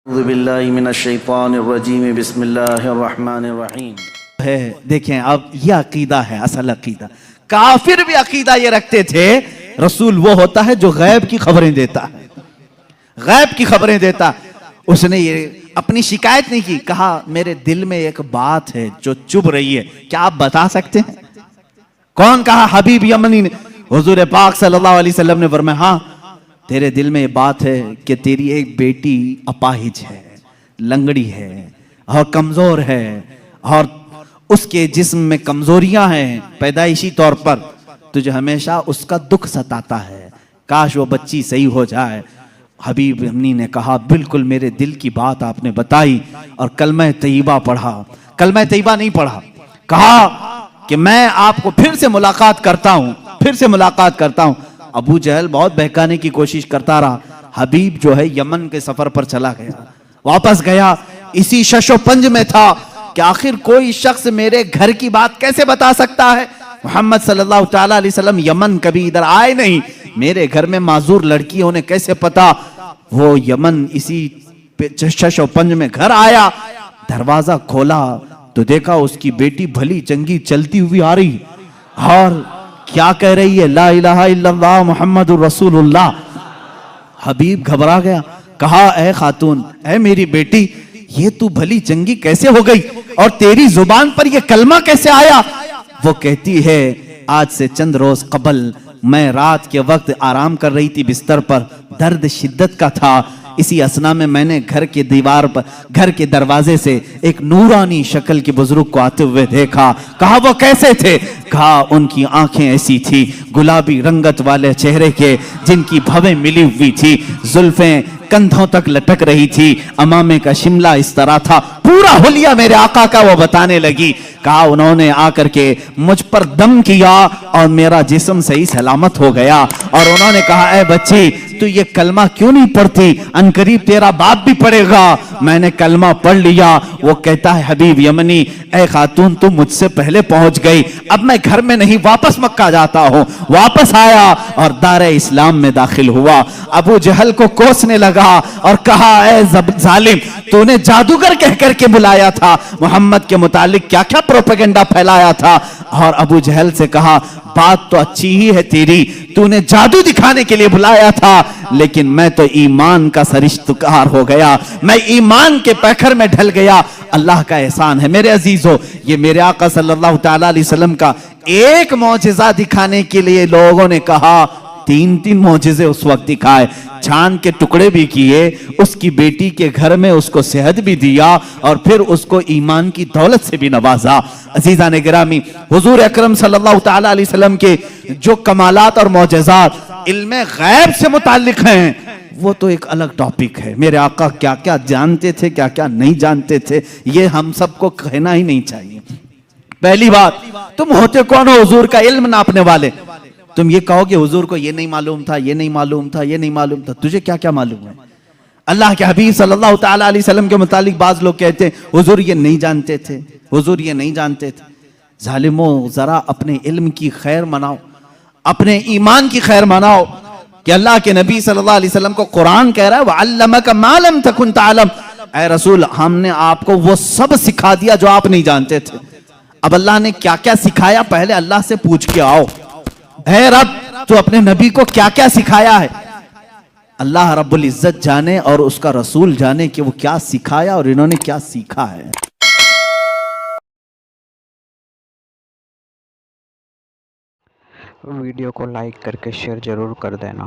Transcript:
اعوذ باللہ من الشیطان الرجیم بسم اللہ الرحمن الرحیم ہے دیکھیں اب یہ عقیدہ ہے اصل عقیدہ. کافر بھی عقیدہ یہ رکھتے تھے رسول وہ ہوتا ہے جو غیب کی خبریں دیتا ہے, غیب کی خبریں دیتا. اس نے یہ اپنی شکایت نہیں کی, کہا میرے دل میں ایک بات ہے جو چبھ رہی ہے, کیا آپ بتا سکتے ہیں؟ کون کہا؟ حبیب یمنی نے. حضور پاک صلی اللہ علیہ وسلم نے فرمایا ہاں تیرے دل میں یہ بات ہے کہ تیری ایک بیٹی اپاہج ہے, لنگڑی ہے اور کمزور ہے, اور اس کے جسم میں کمزوریاں ہیں پیدائشی طور پر, تجھے ہمیشہ اس کا دکھ ستاتا ہے, کاش وہ بچی صحیح ہو جائے. حبیب یمنی نے کہا بالکل میرے دل کی بات آپ نے بتائی, اور کلمہ طیبہ پڑھا. کلمہ طیبہ نہیں پڑھا, کہا کہ میں آپ کو پھر سے ملاقات کرتا ہوں, پھر سے ملاقات کرتا ہوں. ابو جہل بہت بہکانے کی کوشش کرتا رہا. حبیب جو ہے یمن کے سفر پر چلا گیا, واپس گیا, اسی شش و پنج میں تھا کہ آخر کوئی شخص میرے گھر کی بات کیسے بتا سکتا ہے. محمد صلی اللہ تعالیٰ علیہ وسلم یمن کبھی ادھر آئے نہیں, میرے گھر میں معذور لڑکی انہیں کیسے پتا. وہ یمن اسی شش و پنج میں گھر آیا, دروازہ کھولا تو دیکھا اس کی بیٹی بھلی چنگی چلتی ہوئی آ رہی, اور کیا کہہ رہی ہے, لا الہ الا اللہ محمد رسول اللہ. حبیب گھبرا گیا, کہا اے خاتون, اے میری بیٹی, یہ تو بھلی چنگی کیسے ہو گئی اور تیری زبان پر یہ کلمہ کیسے آیا؟ وہ کہتی ہے آج سے چند روز قبل میں رات کے وقت آرام کر رہی تھی بستر پر, درد شدت کا تھا, اسی اسنا میں نے گھر کے دیوار پر, گھر کے دروازے سے ایک نورانی شکل کے بزرگ کو آتے ہوئے دیکھا. کہا وہ کیسے تھے؟ کہا ان کی آنکھیں ایسی تھی گلابی رنگت والے چہرے کے جن کی بھویں ملی ہوئی تھی, زلفیں کندھوں تک لٹک رہی تھی, امامے کا شملہ اس طرح تھا, پورا حلیہ میرے آقا کا وہ بتانے لگی. کہا انہوں نے آ کر کے مجھ پر دم کیا اور میرا جسم صحیح سلامت ہو گیا, اور انہوں نے کہا اے بچی تو یہ کلمہ کیوں نہیں پڑھتی, عنقریب تیرا باپ بھی پڑھے گا. میں نے کلمہ پڑھ لیا. وہ کہتا ہے حبیب یمنی, اے خاتون تم مجھ سے پہلے پہنچ گئی, اب میں گھر میں نہیں واپس مکہ جاتا ہوں. واپس آیا اور دار اسلام میں داخل ہوا. ابو جہل کو کوسنے لگا اور کہا اے ظالم, تو نے جادوگر کہہ کر کے بلایا تھا, محمد کے متعلق کیا کیا پروپیگنڈا پھیلایا تھا. اور ابو جہل سے کہا بات تو اچھی ہی ہے تیری, تو نے جادو دکھانے کے لیے بلایا تھا, لیکن میں تو ایمان کا سرشتکار ہو گیا, میں ایمان کے پیکر میں ڈھل گیا. اللہ کا احسان ہے میرے عزیزو, یہ میرے آقا صلی اللہ تعالیٰ علیہ وسلم کا ایک معجزہ دکھانے کے لیے لوگوں نے کہا تین معجزے اس وقت دکھائے, چاند کے ٹکڑے بھی کیے, اس کی بیٹی کے گھر میں اس کو صحت بھی دیا, اور پھر اس کو ایمان کی دولت سے بھی نوازا. عزیزان گرامی, حضور اکرم صلی اللہ تعالیٰ علیہ وسلم کے جو کمالات اور معجزات علم غیب سے متعلق ہیں وہ تو ایک الگ ٹاپک ہے. میرے آقا کیا کیا جانتے تھے, کیا کیا نہیں جانتے تھے, یہ ہم سب کو کہنا ہی نہیں چاہیے. پہلی بات, تم ہوتے کون ہو حضور کا علم ناپنے والے؟ تم یہ کہو کہ حضور کو یہ نہیں معلوم تھا, یہ نہیں معلوم تھا, یہ نہیں معلوم تھا, تجھے کیا کیا معلوم ہے؟ اللہ کے حبیب صلی اللہ تعالیٰ علیہ وسلم کے متعلق بعض لوگ کہتے ہیں حضور یہ نہیں جانتے تھے, حضور یہ نہیں جانتے تھے. ظالموں, ذرا اپنے علم کی خیر مناؤ, اپنے ایمان کی خیر مناؤ کہ اللہ کے نبی صلی اللہ علیہ وسلم کو قرآن کہہ رہا ہے وَعَلَّمَكَ مَا لَمْ تَكُنْ تَعْلَمْ, اے رسول ہم نے آپ کو وہ سب سکھا دیا جو آپ نہیں جانتے تھے. اب اللہ نے کیا کیا سکھایا پہلے اللہ سے پوچھ کے آؤ, اے رب تو اپنے نبی کو کیا کیا سکھایا ہے؟ اللہ رب العزت جانے اور اس کا رسول جانے کہ وہ کیا سکھایا اور انہوں نے کیا سیکھا ہے. ویڈیو کو لائک کر کے شیئر ضرور کر دینا.